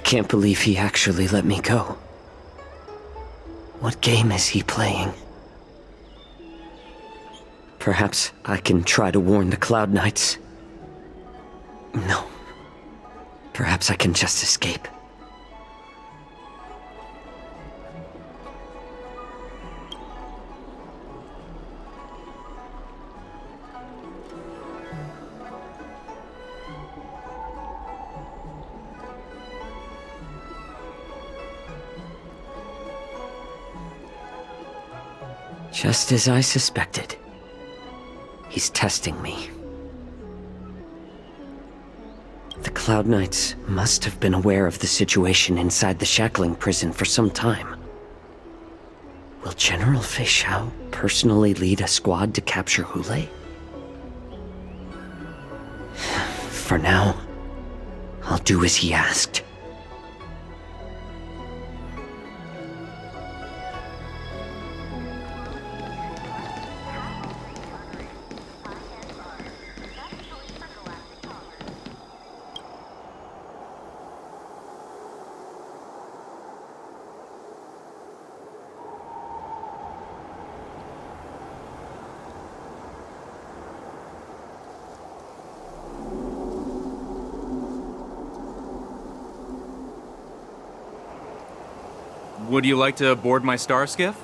can't believe he actually let me go. What game is he playing? Perhaps I can try to warn the Cloud Knights. No. Perhaps I can just escape. Just as I suspected. He's testing me. The Cloud Knights must have been aware of the situation inside the shackling prison for some time. Will General Fei Xiao personally lead a squad to capture Hule? For now, I'll do as he asked. Would you like to board my star skiff?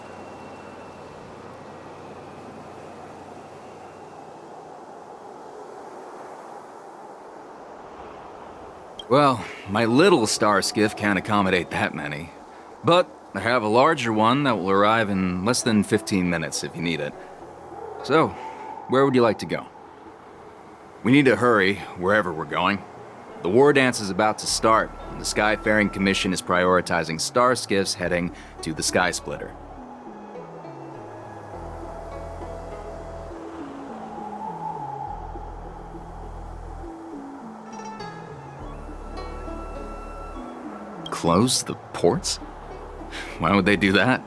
Well, my little star skiff can't accommodate that many. But I have a larger one that will arrive in less than 15 minutes if you need it. So, where would you like to go? We need to hurry wherever we're going. The war dance is about to start, and the Skyfaring Commission is prioritizing star skiffs heading to the Sky Splitter. Close the ports? Why would they do that?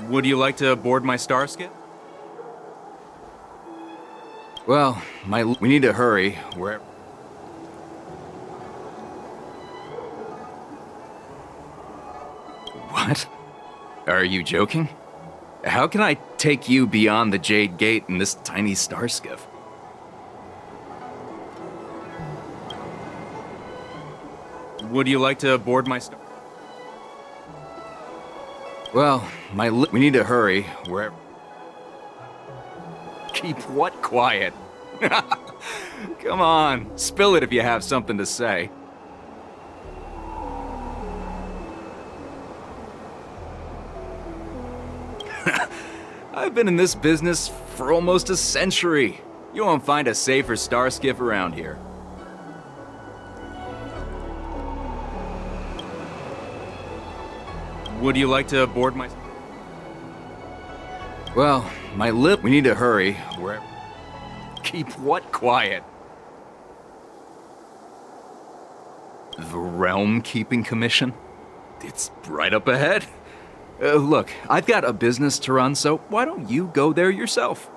Would you like to board my star skiff? Well, we need to hurry where... What? Are you joking? How can I take you beyond the Jade Gate in this tiny star skiff? Would you like to board my star? Well, we need to hurry where... Keep what quiet? Come on, spill it if you have something to say. I've been in this business for almost a century. You won't find a safer star skiff around here. Would you like to board my... Well, we need to hurry where... Keep what quiet? The Realm Keeping Commission? It's right up ahead. Look, I've got a business to run, so why don't you go there yourself?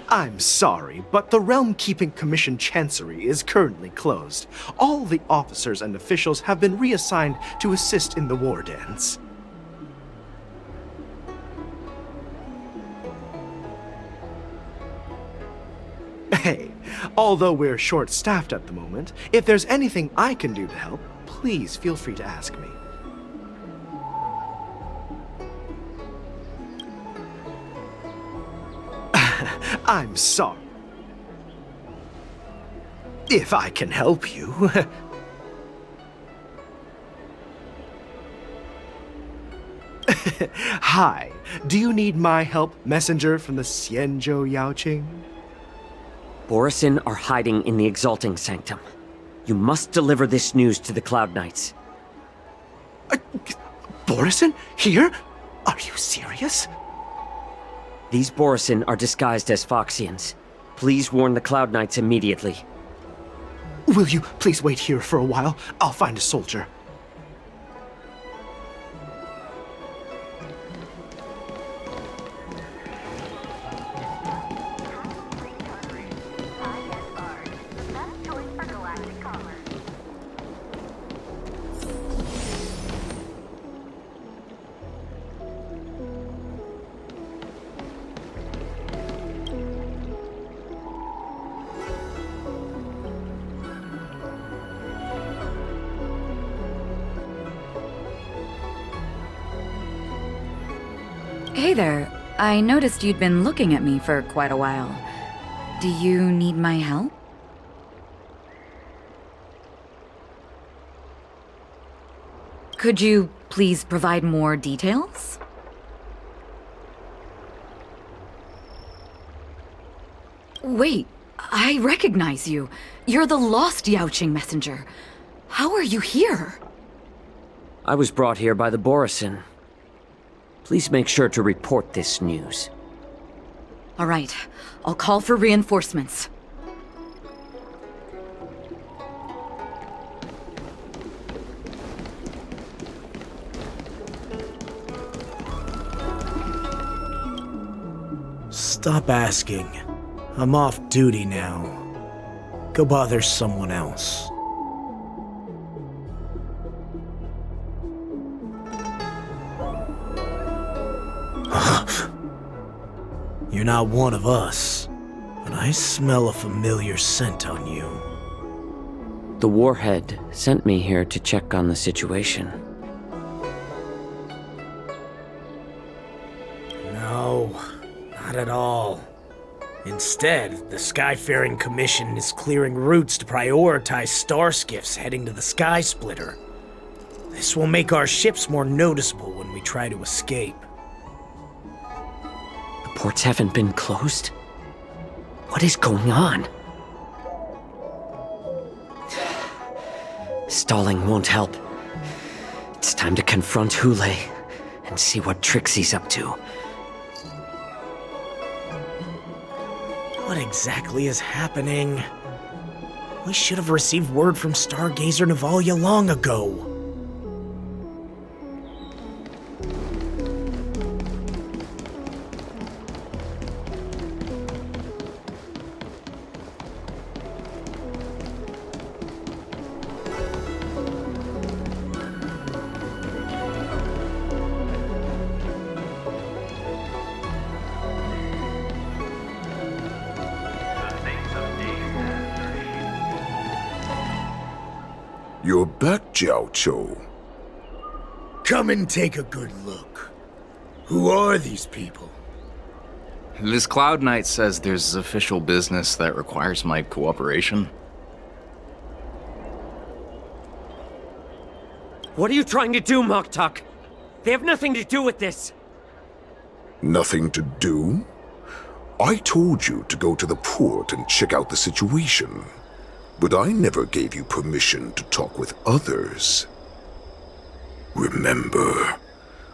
I'm sorry, but the Realm Keeping Commission Chancery is currently closed. All the officers and officials have been reassigned to assist in the war dance. Hey, although we're short-staffed at the moment, if there's anything I can do to help, please feel free to ask me. I'm sorry. If I can help you. Hi, do you need my help, messenger from the Xianzhou Yaoqing? Borisin are hiding in the Exalting Sanctum. You must deliver this news to the Cloud Knights. Borisin? Here? Are you serious? These Borisin are disguised as Foxians. Please warn the Cloud Knights immediately. Will you please wait here for a while? I'll find a soldier. Hey there. I noticed you'd been looking at me for quite a while. Do you need my help? Could you please provide more details? Wait, I recognize you. You're the lost Yaoqing messenger. How are you here? I was brought here by the Borisin. Please make sure to report this news. All right, I'll call for reinforcements. Stop asking. I'm off duty now. Go bother someone else. You're not one of us, but I smell a familiar scent on you. The Warhead sent me here to check on the situation. No, not at all. Instead, the Skyfaring Commission is clearing routes to prioritize starskiffs heading to the Sky Splitter. This will make our ships more noticeable when we try to escape. The ports haven't been closed? What is going on? Stalling won't help. It's time to confront Hule and see what tricks he's up to. What exactly is happening? We should have received word from Stargazer Navalia long ago. You're back, Jiao Cho. Come and take a good look. Who are these people? This Cloud Knight says there's official business that requires my cooperation. What are you trying to do, Moktok? They have nothing to do with this. Nothing to do? I told you to go to the port and check out the situation. But I never gave you permission to talk with others. Remember,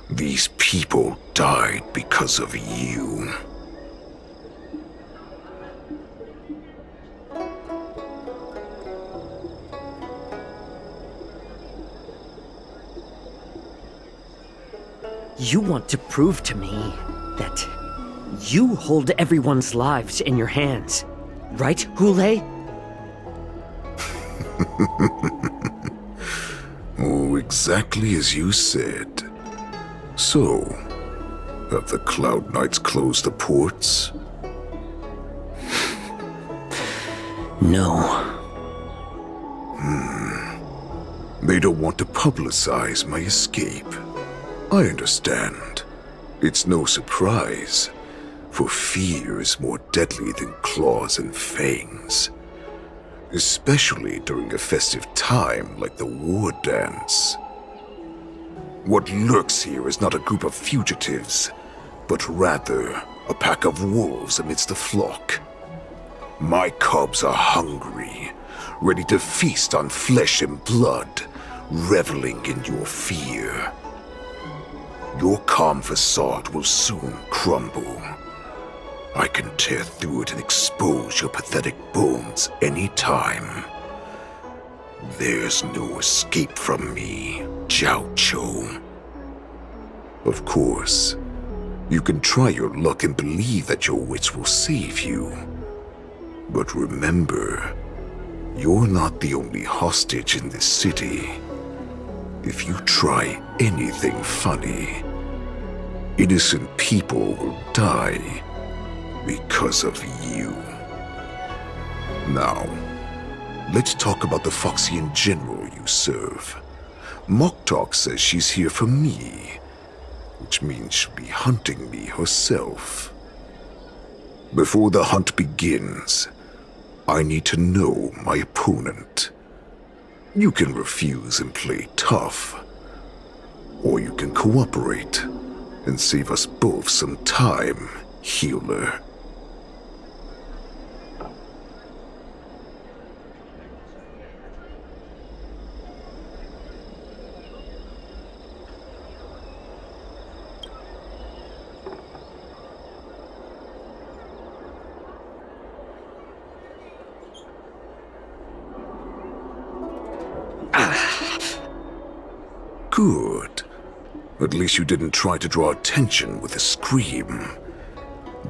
these people died because of you. You want to prove to me that you hold everyone's lives in your hands, right, Hule? Oh, exactly as you said. So, have the Cloud Knights closed the ports? No. They don't want to publicize my escape. I understand. It's no surprise. For fear is more deadly than claws and fangs. Especially during a festive time like the war dance. What lurks here is not a group of fugitives, but rather a pack of wolves amidst the flock. My cubs are hungry, ready to feast on flesh and blood, reveling in your fear. Your calm facade will soon crumble. I can tear through it and expose your pathetic bones any time. There's no escape from me, Jiao. Of course, you can try your luck and believe that your wits will save you. But remember, you're not the only hostage in this city. If you try anything funny, innocent people will die because of you. Now, let's talk about the Foxian general you serve. Moktok says she's here for me, which means she'll be hunting me herself. Before the hunt begins, I need to know my opponent. You can refuse and play tough, or you can cooperate and save us both some time, healer. Good. At least you didn't try to draw attention with a scream.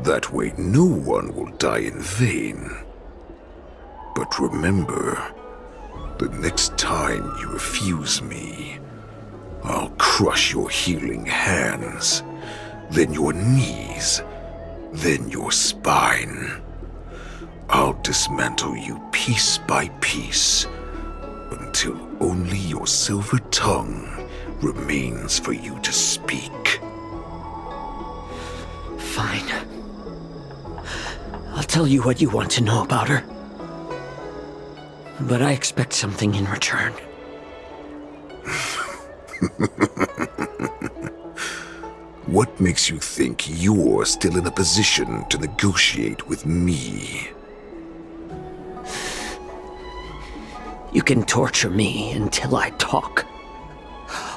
That way no one will die in vain. But remember, the next time you refuse me, I'll crush your healing hands, then your knees, then your spine. I'll dismantle you piece by piece, until only your silver tongue remains for you to speak. Fine. I'll tell you what you want to know about her. But I expect something in return. What makes you think you're still in a position to negotiate with me? You can torture me until I talk.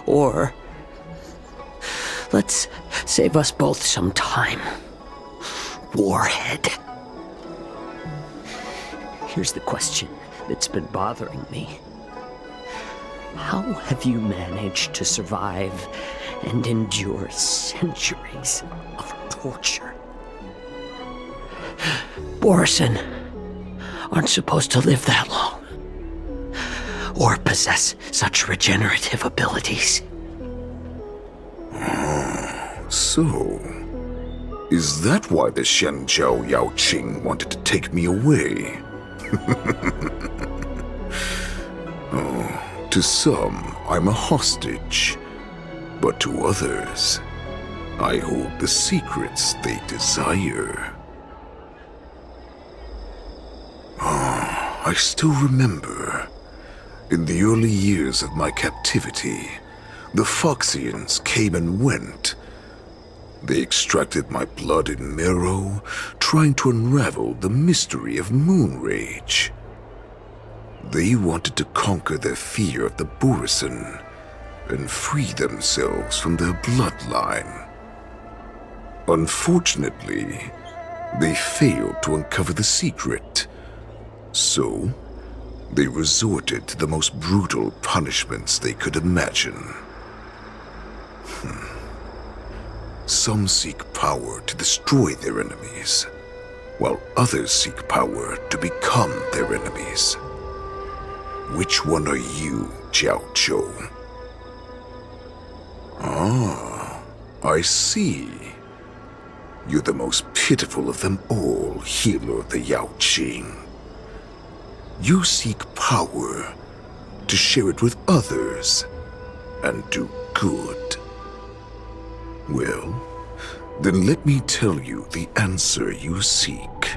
Or let's save us both some time. Warhead. Here's the question that's been bothering me. How have you managed to survive and endure centuries of torture? Borison aren't supposed to live that long, or possess such regenerative abilities. So, is that why the Shenjiao Yao Qing wanted to take me away? To some, I'm a hostage, but to others, I hold the secrets they desire. I still remember, in the early years of my captivity, the Foxians came and went. They extracted my blood and marrow, trying to unravel the mystery of moon rage. They wanted to conquer their fear of the Borison and free themselves from their bloodline. Unfortunately, they failed to uncover the secret, so they resorted to the most brutal punishments they could imagine. Some seek power to destroy their enemies, while others seek power to become their enemies. Which one are you, Jiao Zhou? I see. You're the most pitiful of them all, healer of the Yao Qing. You seek power to share it with others and do good. Well, Then let me tell you the answer you seek.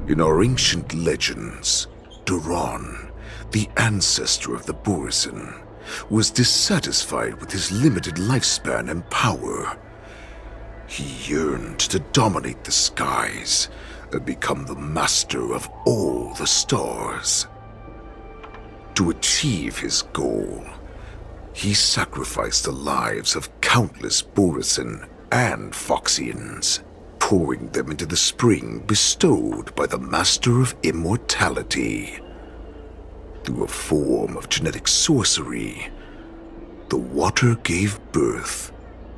In our ancient legends, Duran, the ancestor of the Borisin, was dissatisfied with his limited lifespan and power. He yearned to dominate the skies and become the master of all the stars. To achieve his goal, he sacrificed the lives of countless Borisin and Foxians, pouring them into the spring bestowed by the Master of Immortality. Through a form of genetic sorcery, the water gave birth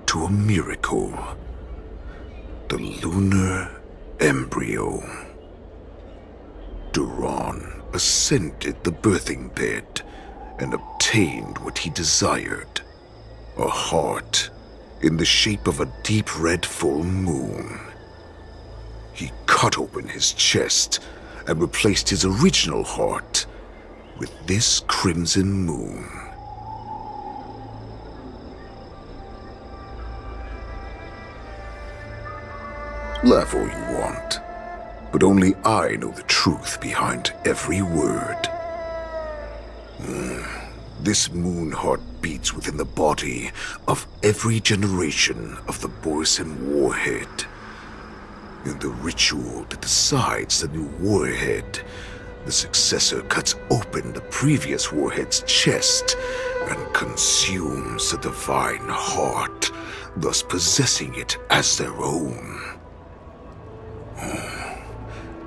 to a miracle. The lunar embryo. Duran ascended the birthing bed and obtained what he desired, a heart in the shape of a deep red full moon. He cut open his chest and replaced his original heart with this crimson moon. Laugh all you want, but only I know the truth behind every word. This moon heart beats within the body of every generation of the Borisin warhead. In the ritual that decides the new warhead, the successor cuts open the previous warhead's chest and consumes the divine heart, thus possessing it as their own.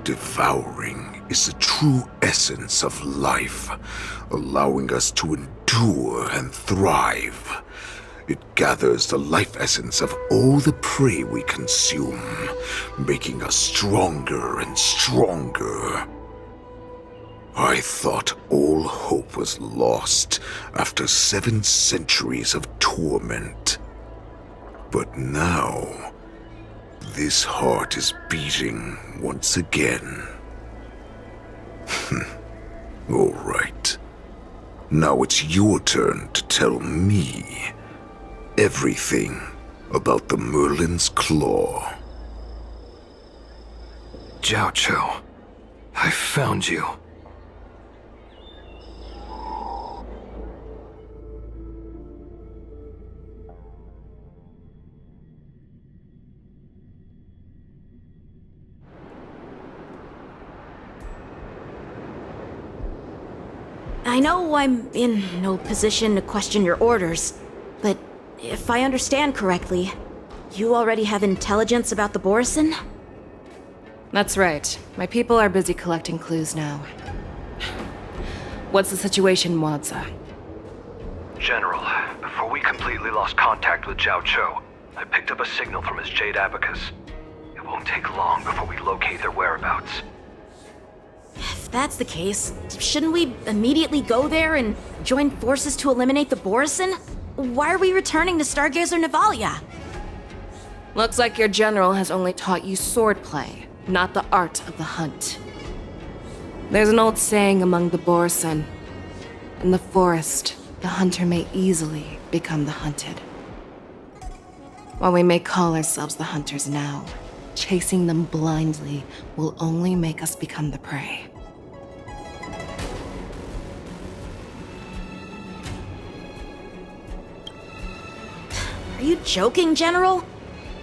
Devouring is the true essence of life, allowing us to endure and thrive. It gathers the life essence of all the prey we consume, making us stronger and stronger. I thought all hope was lost after 7 centuries of torment. But now, this heart is beating once again. All right. Now it's your turn to tell me everything about the Merlin's Claw. Jiao Cho, I found you. I know I'm in no position to question your orders, but if I understand correctly, you already have intelligence about the Borisin? That's right. My people are busy collecting clues now. What's the situation, Mwadza? General, before we completely lost contact with Jiao Cho, I picked up a signal from his Jade Abacus. It won't take long before we locate their whereabouts. If that's the case, shouldn't we immediately go there and join forces to eliminate the Borisin? Why are we returning to Stargazer Navalia? Looks like your general has only taught you swordplay, not the art of the hunt. There's an old saying among the Borisin. In the forest, the hunter may easily become the hunted. While we may call ourselves the hunters now, chasing them blindly will only make us become the prey. Are you joking, General?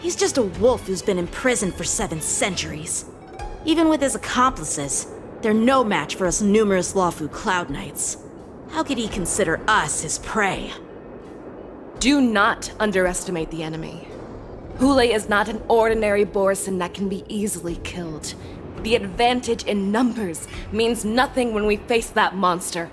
He's just a wolf who's been imprisoned for 7 centuries. Even with his accomplices, they're no match for us numerous Lawfu Cloud Knights. How could he consider us his prey? Do not underestimate the enemy. Hule is not an ordinary Borisin that can be easily killed. The advantage in numbers means nothing when we face that monster.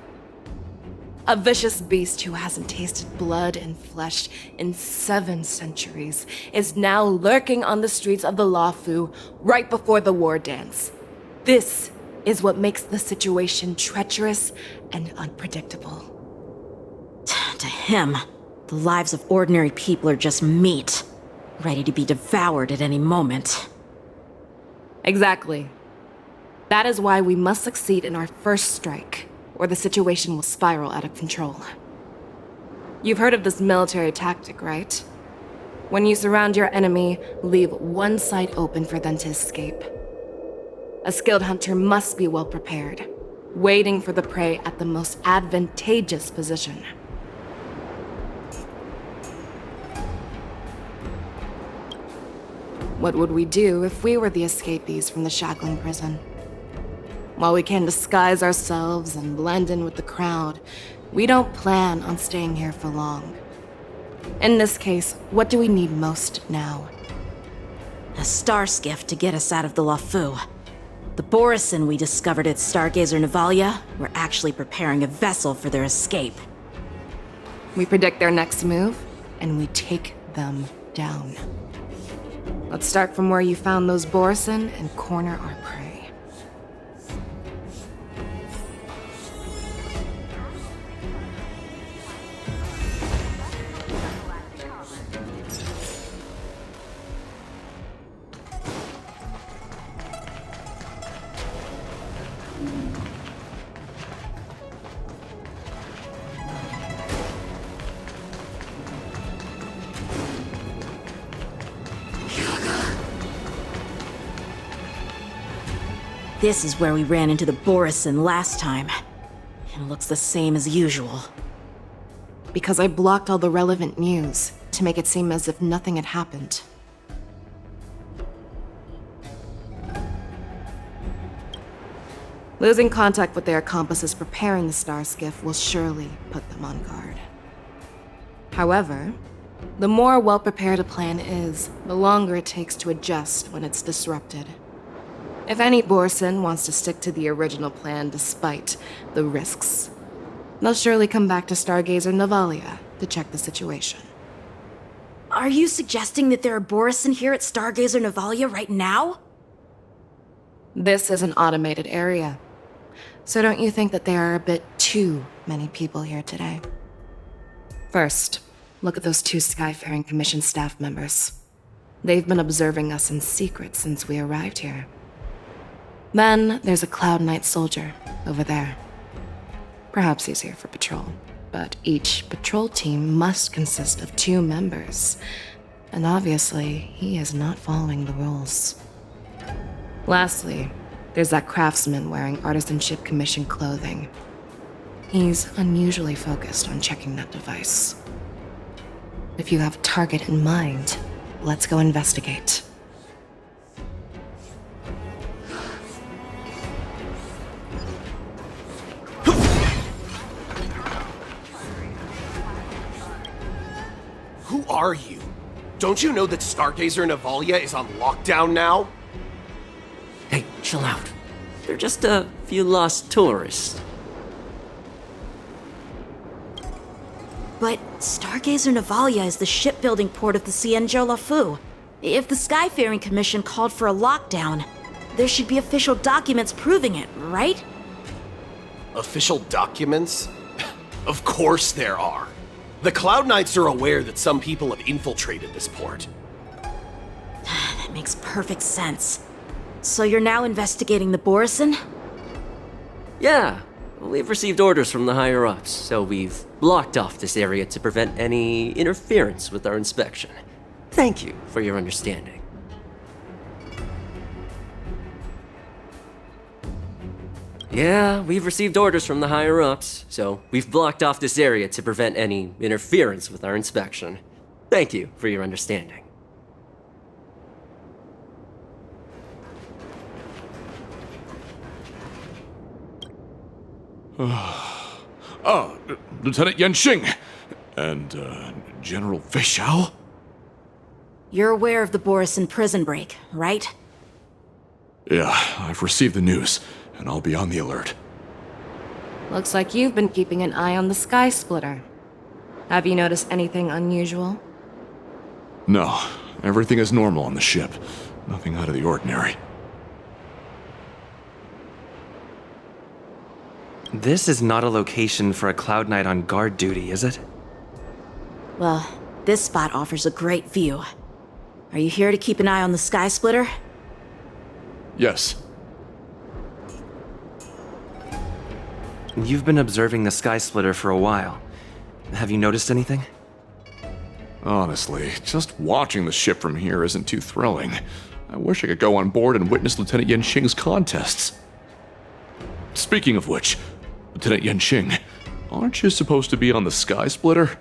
A vicious beast who hasn't tasted blood and flesh in 7 centuries is now lurking on the streets of the Lawfu right before the war dance. This is what makes the situation treacherous and unpredictable. To him, the lives of ordinary people are just meat, ready to be devoured at any moment. Exactly. That is why we must succeed in our first strike, or the situation will spiral out of control. You've heard of this military tactic, right? When you surround your enemy, leave one side open for them to escape. A skilled hunter must be well prepared, waiting for the prey at the most advantageous position. What would we do if we were the escapees from the shackling prison? While we can disguise ourselves and blend in with the crowd, we don't plan on staying here for long. In this case, what do we need most now? A star skiff to get us out of the Lafu. The Borison we discovered at Stargazer Navalia were actually preparing a vessel for their escape. We predict their next move, and we take them down. Let's start from where you found those Borison and corner our prey. This is where we ran into the Borison last time. It looks the same as usual. Because I blocked all the relevant news to make it seem as if nothing had happened. Losing contact with their accomplices preparing the star skiff will surely put them on guard. However, the more well-prepared a plan is, the longer it takes to adjust when it's disrupted. If any Borison wants to stick to the original plan despite the risks, they'll surely come back to Stargazer Navalia to check the situation. Are you suggesting that there are Borison here at Stargazer Navalia right now? This is an automated area, so don't you think that there are a bit too many people here today? First, look at those 2 Skyfaring Commission staff members. They've been observing us in secret since we arrived here. Then there's a Cloud Knight soldier over there. Perhaps he's here for patrol, but each patrol team must consist of 2 members, and obviously he is not following the rules. Lastly, there's that craftsman wearing Artisanship Commission clothing. He's unusually focused on checking that device. If you have a target in mind, let's go investigate. Who are you? Don't you know that Stargazer Navalia is on lockdown now? Hey, chill out. They're just a few lost tourists. But Stargazer Navalia is the shipbuilding port of the Cienjo Lafu. If the Skyfaring Commission called for a lockdown, there should be official documents proving it, right? Official documents? Of course there are. The Cloud Knights are aware that some people have infiltrated this port. That makes perfect sense. So you're now investigating the Borison? Yeah, we've received orders from the higher-ups, so we've blocked off this area to prevent any interference with our inspection. Thank you for your understanding. Yeah, we've received orders from the higher-ups, so we've blocked off this area to prevent any interference with our inspection. Thank you for your understanding. Lieutenant Yenxing and General Feixiao? You're aware of the Borison prison break, right? Yeah, I've received the news, and I'll be on the alert. Looks like you've been keeping an eye on the Sky Splitter. Have you noticed anything unusual? No, everything is normal on the ship. Nothing out of the ordinary. This is not a location for a Cloud Knight on guard duty, is it? Well, this spot offers a great view. Are you here to keep an eye on the Sky Splitter? Yes. You've been observing the Sky Splitter for a while. Have you noticed anything? Honestly, just watching the ship from here isn't too thrilling. I wish I could go on board and witness Lieutenant Yenqing's contests. Speaking of which, Lieutenant Yenqing, aren't you supposed to be on the Sky Splitter?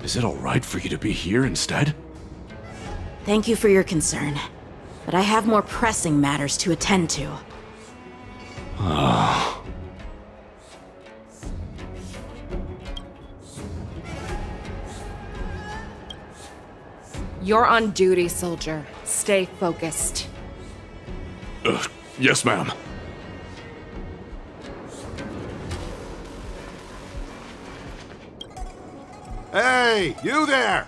Is it alright for you to be here instead? Thank you for your concern, but I have more pressing matters to attend to. You're on duty, soldier. Stay focused. Yes, ma'am. Hey, you there!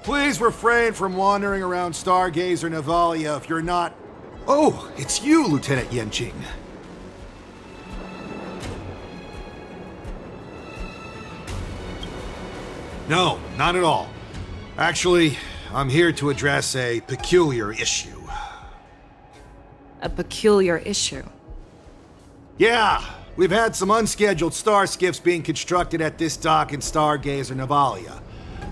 Please refrain from wandering around Stargazer Navalia if you're not... Oh, it's you, Lieutenant Yenqing. No, not at all. Actually, I'm here to address a peculiar issue. A peculiar issue? Yeah, we've had some unscheduled star skiffs being constructed at this dock in Stargazer Navalia.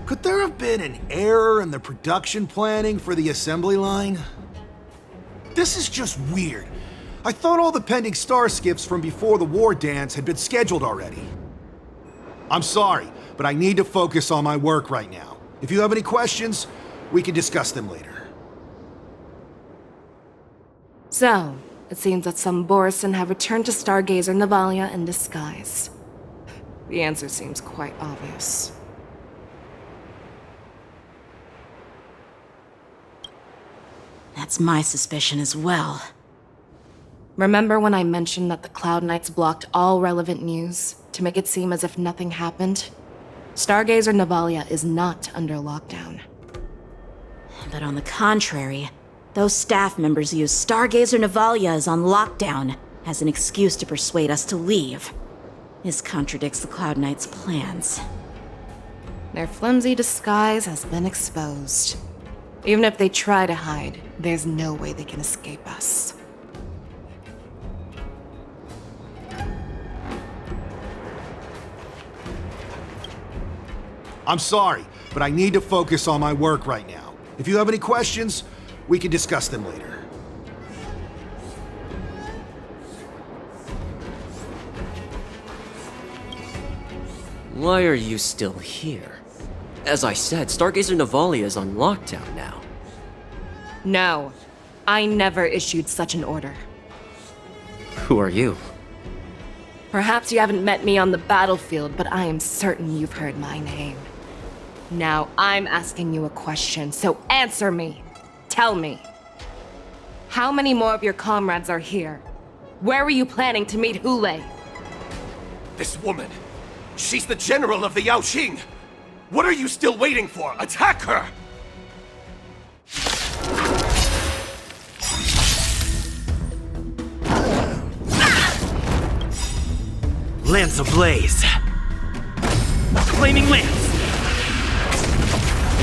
Could there have been an error in the production planning for the assembly line? This is just weird. I thought all the pending star skiffs from before the war dance had been scheduled already. I'm sorry, but I need to focus on my work right now. If you have any questions, we can discuss them later. So, it seems that some Borison have returned to Stargazer Navalia in disguise. The answer seems quite obvious. That's my suspicion as well. Remember when I mentioned that the Cloud Knights blocked all relevant news to make it seem as if nothing happened? Stargazer Navalia is not under lockdown. But on the contrary, those staff members use Stargazer Navalia is on lockdown as an excuse to persuade us to leave. This contradicts the Cloud Knights' plans. Their flimsy disguise has been exposed. Even if they try to hide, there's no way they can escape us. I'm sorry, but I need to focus on my work right now. If you have any questions, we can discuss them later. Why are you still here? As I said, Stargazer Navalia is on lockdown now. No, I never issued such an order. Who are you? Perhaps you haven't met me on the battlefield, but I am certain you've heard my name. Now I'm asking you a question, so answer me. Tell me. How many more of your comrades are here? Where were you planning to meet Hulei? This woman, she's the general of the Yaoqing! What are you still waiting for? Attack her! Lance ablaze. Flaming lance.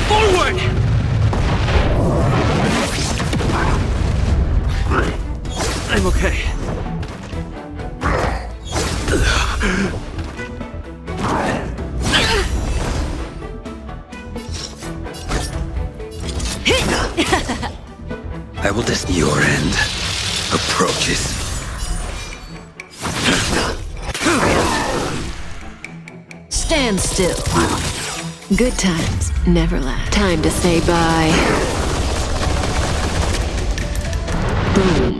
Forward! I'm okay. I will test your end. Approaches. Stand still. Good times never last. Time to say bye. Boom.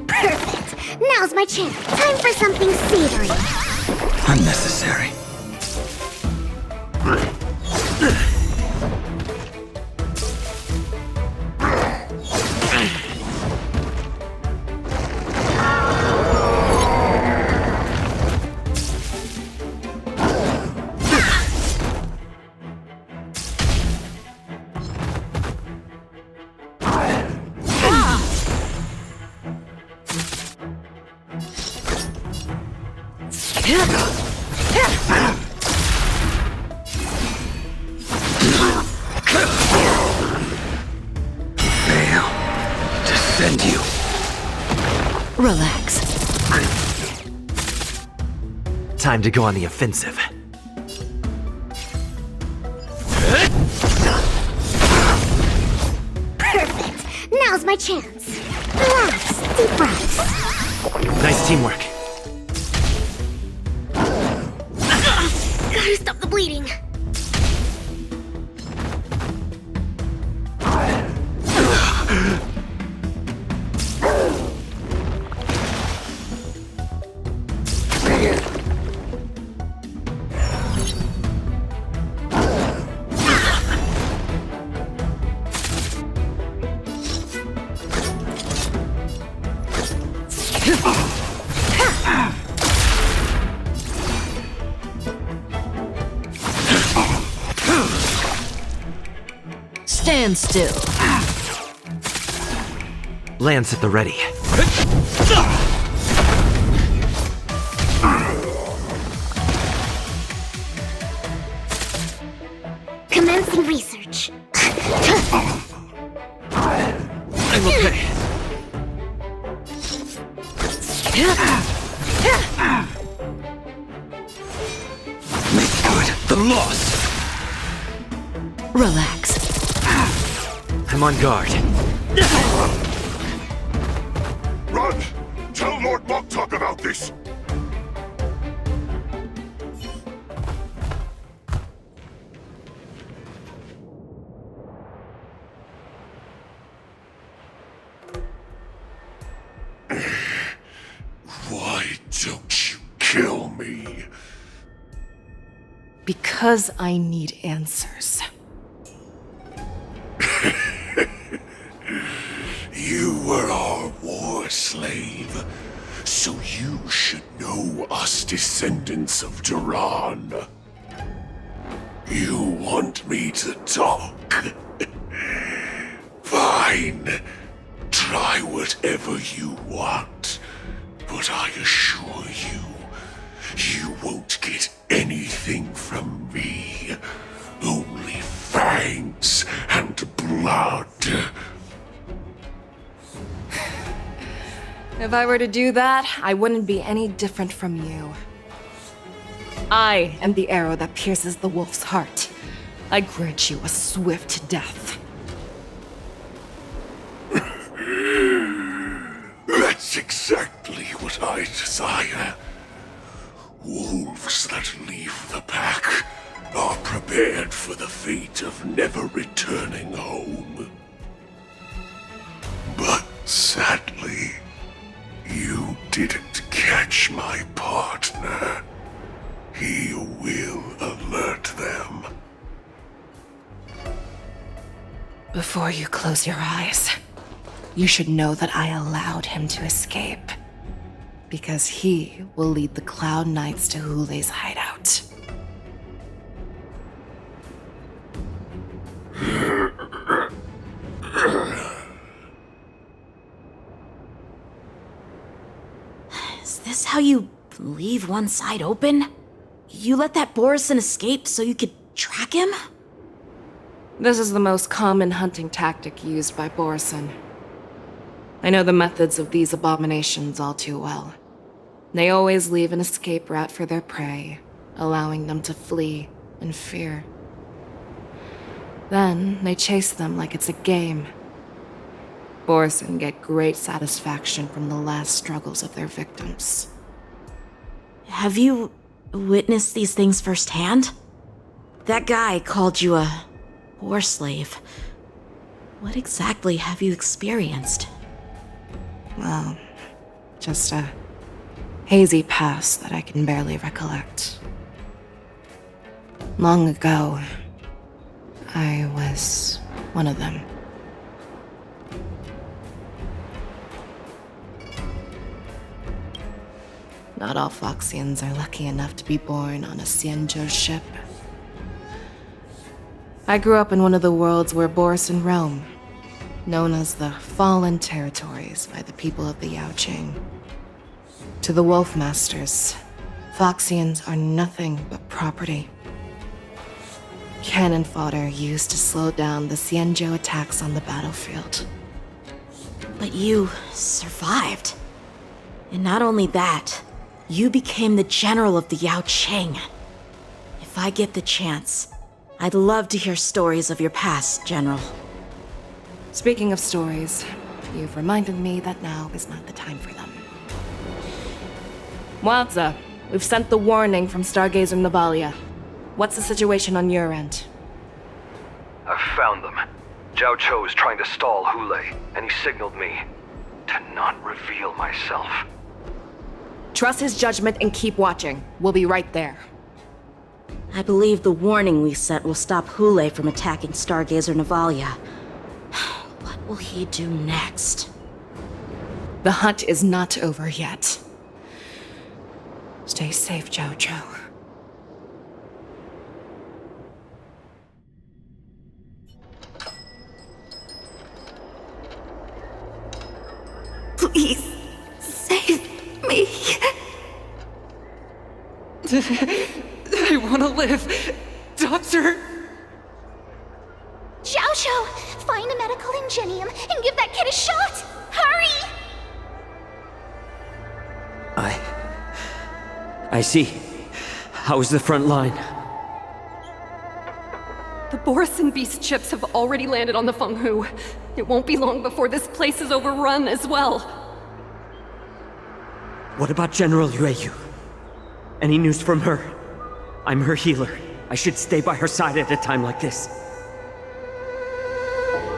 Perfect. Now's my chance. Time for something savory. Unnecessary. Relax. Time to go on the offensive. Perfect. Now's my chance. Relax. Deep breaths. Nice teamwork. Gotta stop the bleeding. Stand still. Lance at the ready. Commencing research. I'm okay. Make good the loss. Relax. I'm on guard. Run! Tell Lord Moktok about this! Why don't you kill me? Because I need answers. You were our war slave, so you should know us descendants of Duran. You want me to talk? Fine. Try whatever you want, but I assure you, you won't get anything from me. Only fangs and blood. If I were to do that, I wouldn't be any different from you. I am the arrow that pierces the wolf's heart. I grant you a swift death. That's exactly what I desire. Wolves that leave the pack are prepared for the fate of never returning home. But sadly, you didn't catch my partner. He will alert them. Before you close your eyes, you should know that I allowed him to escape. Because he will lead the Cloud Knights to Hule's hideout. Is this how you leave one side open? You let that Borison escape so you could track him? This is the most common hunting tactic used by Borison. I know the methods of these abominations all too well. They always leave an escape route for their prey, allowing them to flee in fear. Then they chase them like it's a game. Borison get great satisfaction from the last struggles of their victims. Have you witnessed these things firsthand? That guy called you a war slave. What exactly have you experienced? Well, just a hazy past that I can barely recollect. Long ago, I was one of them. Not all Foxians are lucky enough to be born on a Xianzhou ship. I grew up in one of the worlds where Borison roam, known as the Fallen Territories by the people of the Yaoqing. To the Wolf Masters, Foxians are nothing but property. Cannon fodder used to slow down the Xianzhou attacks on the battlefield. But you survived. And not only that, You became the general of the Yaoqing. If I get the chance, I'd love to hear stories of your past, General. Speaking of stories, you've reminded me that now is not the time for them. Wadza, we've sent the warning from Stargazer Navalia. What's the situation on your end? I've found them. Zhao Cho is trying to stall Hulei, and he signaled me to not reveal myself. Trust his judgment and keep watching. We'll be right there. I believe the warning we sent will stop Hulei from attacking Stargazer Navalia. What will he do next? The hunt is not over yet. Stay safe, Zhao Cho. Please, save me. I want to live. Doctor! Xiaoshu, find a medical ingenium and give that kid a shot! Hurry! I see. How's the front line? The Borisin Beast chips have already landed on the Fenghu. It won't be long before this place is overrun as well. What about General Yueyu? Any news from her? I'm her healer. I should stay by her side at a time like this.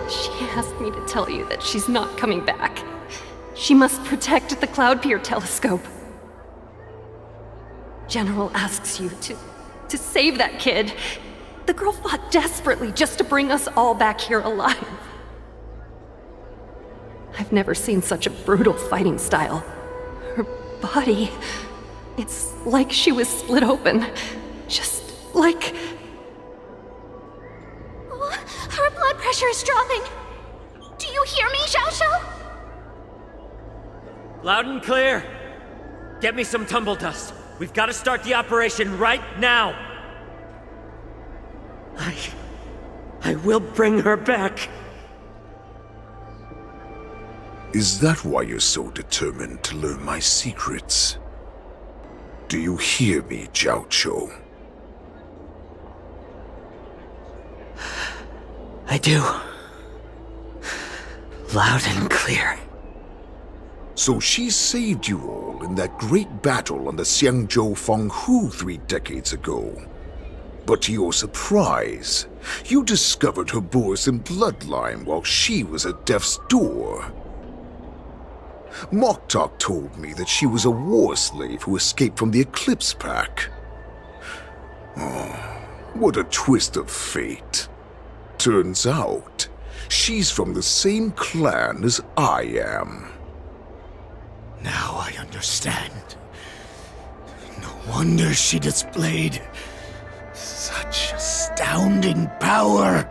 She asked me to tell you that she's not coming back. She must protect the Cloudpeer telescope. General asks you to save that kid. The girl fought desperately just to bring us all back here alive. I've never seen such a brutal fighting style. Her body, it's like she was split open. Just like... Oh, her blood pressure is dropping. Do you hear me, Xiaoshu? Loud and clear. Get me some tumble dust. We've got to start the operation right now. I will bring her back. Is that why you're so determined to learn my secrets? Do you hear me, Zhao Cho? I do. Loud and clear. So she saved you all in that great battle on the Xiangzhou Fenghu 3 decades ago. But to your surprise, you discovered her Borisin bloodline while she was at death's door. Moktok told me that she was a war slave who escaped from the Eclipse Pack. Oh, what a twist of fate. Turns out, she's from the same clan as I am. Now I understand. No wonder she displayed such astounding power,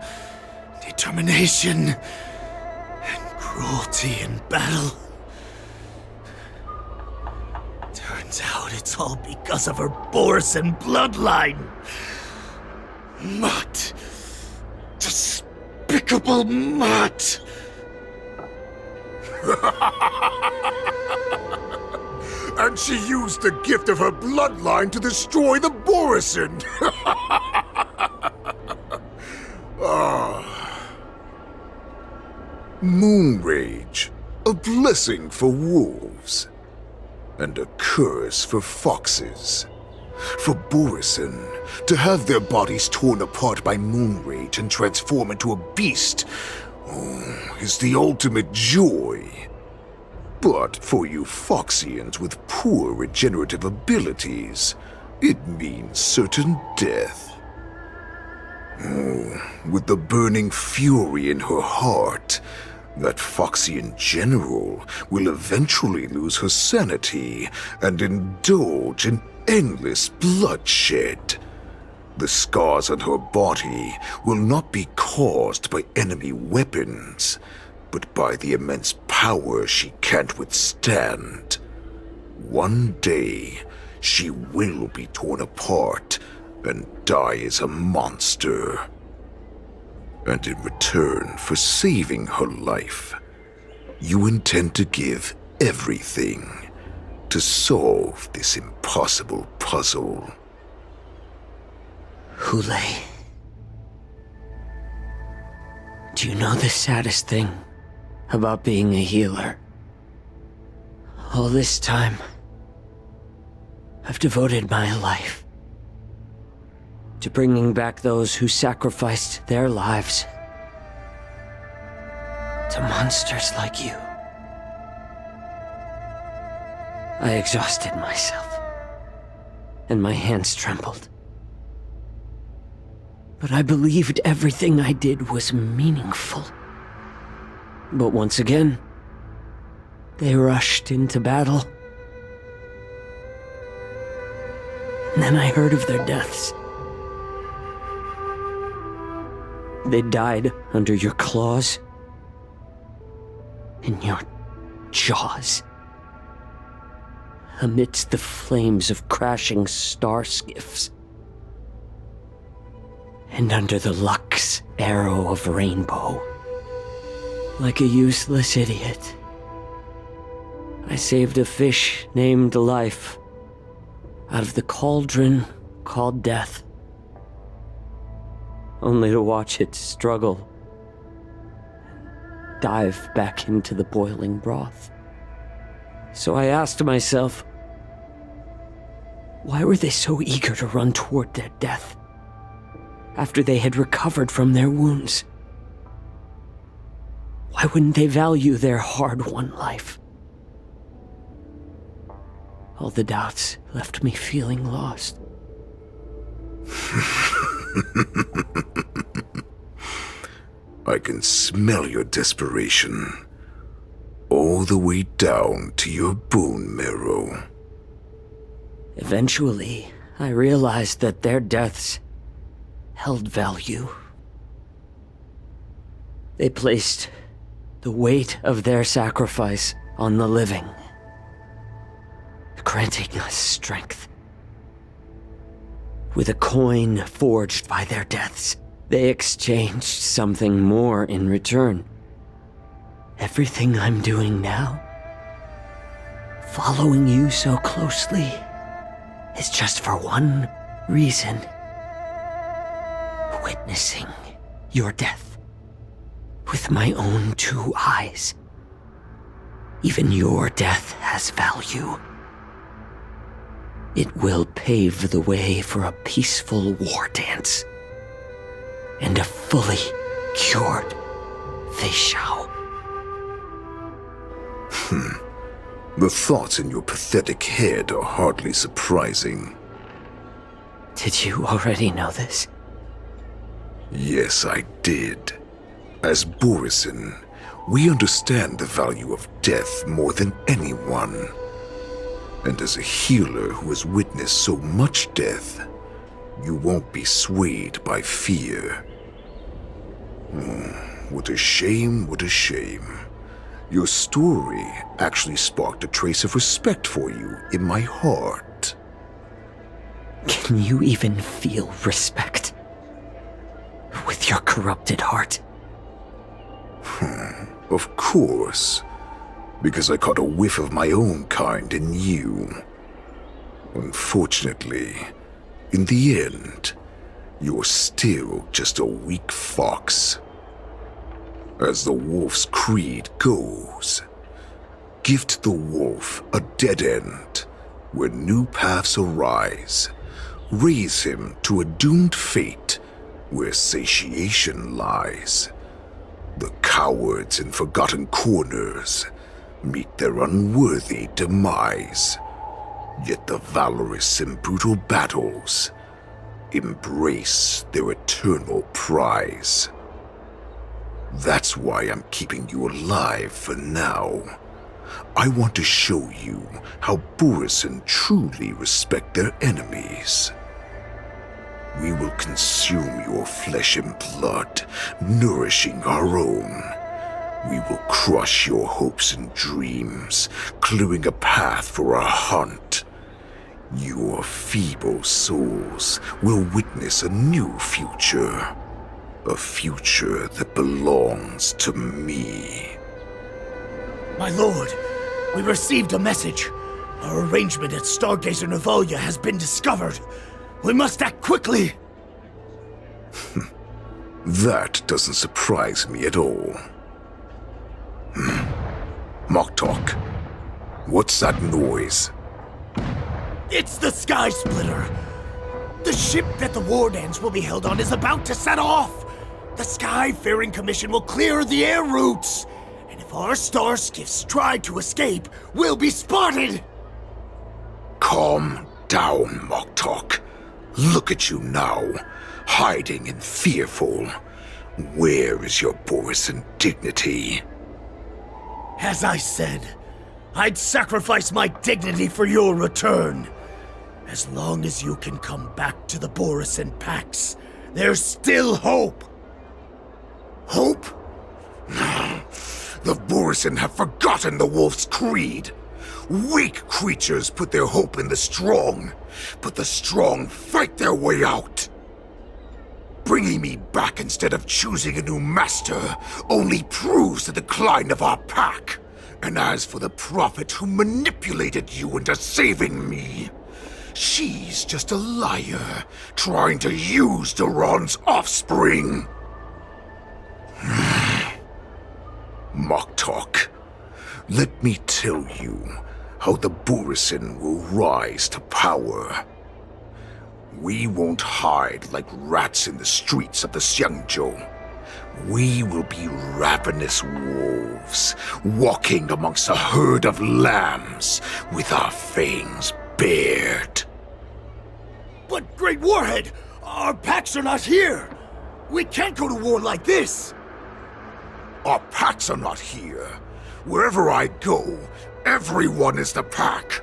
determination, and cruelty in battle. Turns out it's all because of her Borisin bloodline. Mutt. Despicable mutt. And she used the gift of her bloodline to destroy the Borisin! Moon Rage, a blessing for wolves, and a curse for foxes. For Borisin, to have their bodies torn apart by Moon Rage and transform into a beast, is the ultimate joy. But for you Foxians with poor regenerative abilities, it means certain death. With the burning fury in her heart, that Foxian general will eventually lose her sanity and indulge in endless bloodshed. The scars on her body will not be caused by enemy weapons, but by the immense power she can't withstand. One day, she will be torn apart and die as a monster. And in return for saving her life, you intend to give everything to to solve this impossible puzzle. Hule. Do you know the saddest thing about being a healer? All this time, I've devoted my life to bringing back those who sacrificed their lives to monsters like you. I exhausted myself, and my hands trembled. But I believed everything I did was meaningful. But once again, they rushed into battle. And then I heard of their deaths. They died under your claws, in your jaws, amidst the flames of crashing star skiffs, and under the Lux arrow of rainbow. Like a useless idiot, I saved a fish named Life out of the cauldron called Death, only to watch it struggle and dive back into the boiling broth. So I asked myself, why were they so eager to run toward their death after they had recovered from their wounds? Why wouldn't they value their hard-won life? All the doubts left me feeling lost. I can smell your desperation, all the way down to your bone marrow. Eventually, I realized that their deaths held value. They placed the weight of their sacrifice on the living, granting us strength. With a coin forged by their deaths, they exchanged something more in return. Everything I'm doing now, following you so closely, is just for one reason: witnessing your death with my own two eyes. Even your death has value. It will pave the way for a peaceful war dance and a fully cured Fei Xiao. The thoughts in your pathetic head are hardly surprising. Did you already know this? Yes, I did. As Borisin, we understand the value of death more than anyone. And as a healer who has witnessed so much death, you won't be swayed by fear. What a shame, what a shame. Your story actually sparked a trace of respect for you in my heart. Can you even feel respect with your corrupted heart? Of course. Because I caught a whiff of my own kind in you. Unfortunately, in the end, you're still just a weak fox. As the wolf's creed goes, gift the wolf a dead end where new paths arise. Raise him to a doomed fate where satiation lies. The cowards in forgotten corners meet their unworthy demise. Yet the valorous in brutal battles embrace their eternal prize. That's why I'm keeping you alive for now. I want to show you how Borisin truly respect their enemies. We will consume your flesh and blood, nourishing our own. We will crush your hopes and dreams, clearing a path for our hunt. Your feeble souls will witness a new future. A future that belongs to me. My lord, we received a message. Our arrangement at Stargazer Navalia has been discovered. We must act quickly! That doesn't surprise me at all. Moktok, what's that noise? It's the Sky Splitter! The ship that the Wardens will be held on is about to set off! The Skyfaring Commission will clear the air routes! And if our star skiffs try to escape, we'll be spotted! Calm down, Moktok. Look at you now, hiding and fearful. Where is your Borisan dignity? As I said, I'd sacrifice my dignity for your return. As long as you can come back to the Borisan Pax, there's still hope. Hope? The Borisan have forgotten the Wolf's creed. Weak creatures put their hope in the strong, but the strong fight their way out. Bringing me back instead of choosing a new master only proves the decline of our pack. And as for the prophet who manipulated you into saving me, she's just a liar trying to use Duran's offspring. Moktok, let me tell you how the Borisan will rise to power. We won't hide like rats in the streets of the Xiangzhou. We will be ravenous wolves, walking amongst a herd of lambs with our fangs bared. But Great Warhead, our packs are not here! We can't go to war like this! Our packs are not here. Wherever I go, everyone is the pack.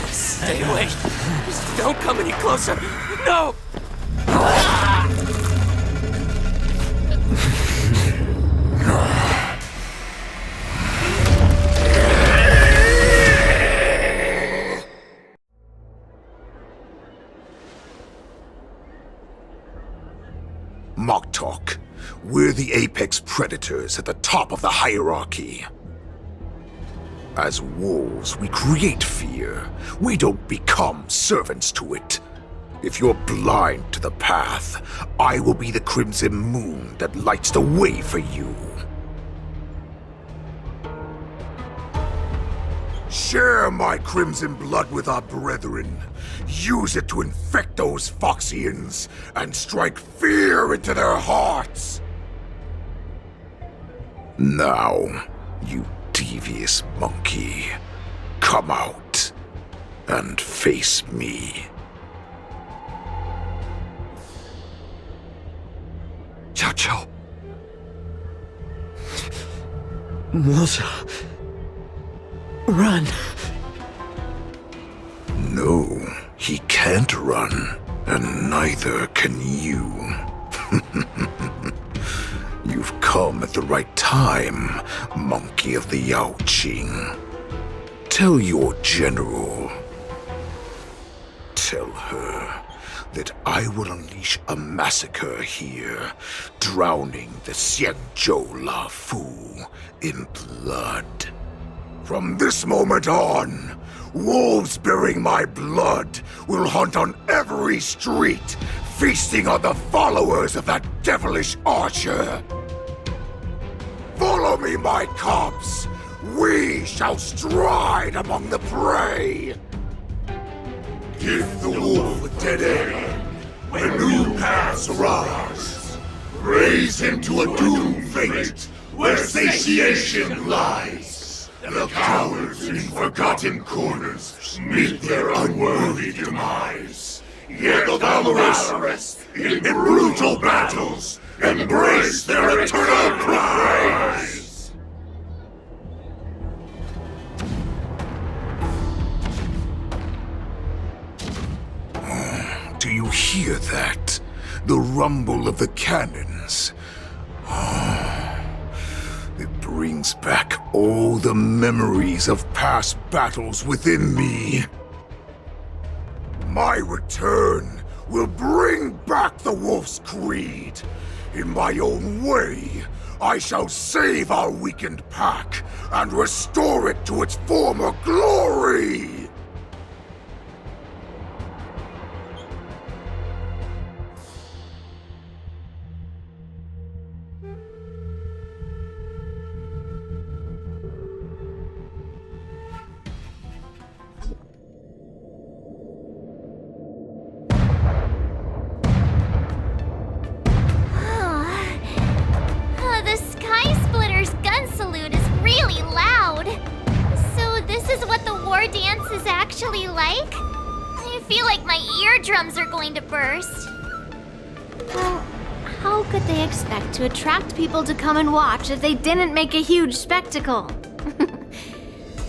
Stay away. Just don't come any closer. No! Moktok, we're the apex predators at the top of the hierarchy. As wolves, we create fear. We don't become servants to it. If you're blind to the path, I will be the crimson moon that lights the way for you. Share my crimson blood with our brethren. Use it to infect those Foxians and strike fear into their hearts. Now, you devious monkey, come out and face me. Xiaoqiu. Moza. Run. No, he can't run, and neither can you. You've come at the right time, monkey of the Yaoqing. Tell your general. Tell her that I will unleash a massacre here, drowning the Xiangzhou La Fu in blood. From this moment on, wolves bearing my blood will hunt on every street, feasting on the followers of that devilish archer. Follow me, my cubs. We shall stride among the prey. Give the wolf a dead end when new paths arise. Raise him to a doomed fate where satiation lies. The cowards in forgotten corners meet their unworthy demise. Yet the valorous in brutal battles embrace their eternal prize. Do you hear that? The rumble of the cannons. It brings back all the memories of past battles within me. My return will bring back the Wolf's Creed. In my own way, I shall save our weakened pack and restore it to its former glory! The Sky Splitter's gun salute is really loud. So this is what the war dance is actually like? I feel like my eardrums are going to burst. Well, how could they expect to attract people to come and watch if they didn't make a huge spectacle?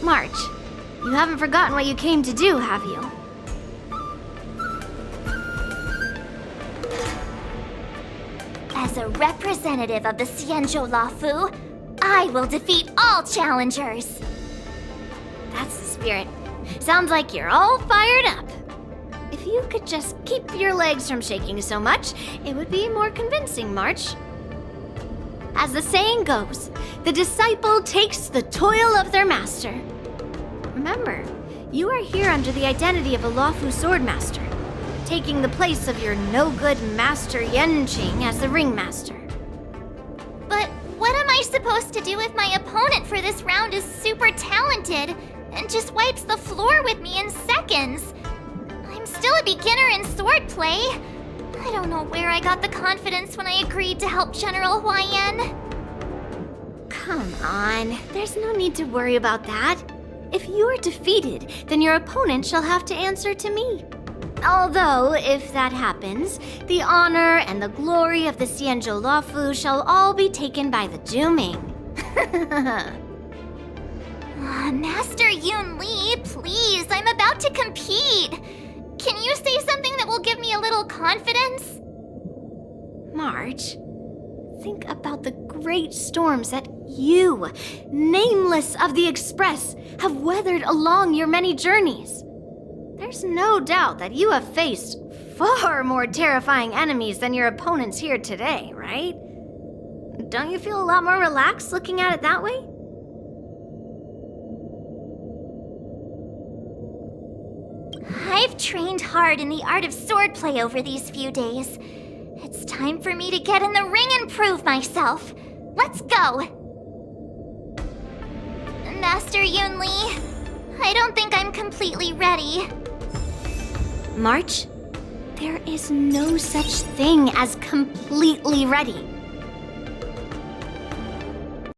March, you haven't forgotten what you came to do, have you? As a representative of the Xianzhou Lafu, I will defeat all challengers. That's the spirit. Sounds like you're all fired up. If you could just keep your legs from shaking so much, it would be more convincing, March. As the saying goes, the disciple takes the toil of their master. Remember, you are here under the identity of a Lafu swordmaster, taking the place of your no-good master Yenqing as the ringmaster. But what am I supposed to do if my opponent for this round is super talented and just wipes the floor with me in seconds? I'm still a beginner in swordplay. I don't know where I got the confidence when I agreed to help General Huaiyan. Come on, there's no need to worry about that. If you're defeated, then your opponent shall have to answer to me. Although, if that happens, the honor and the glory of the Xianzhou Lafu shall all be taken by the Zhuming. Master Yun Li, please, I'm about to compete. Can you say something that will give me a little confidence? March, think about the great storms that you, nameless of the Express, have weathered along your many journeys. There's no doubt that you have faced far more terrifying enemies than your opponents here today, right? Don't you feel a lot more relaxed looking at it that way? I've trained hard in the art of swordplay over these few days. It's time for me to get in the ring and prove myself. Let's go! Master Yun Li, I don't think I'm completely ready. March, there is no such thing as completely ready.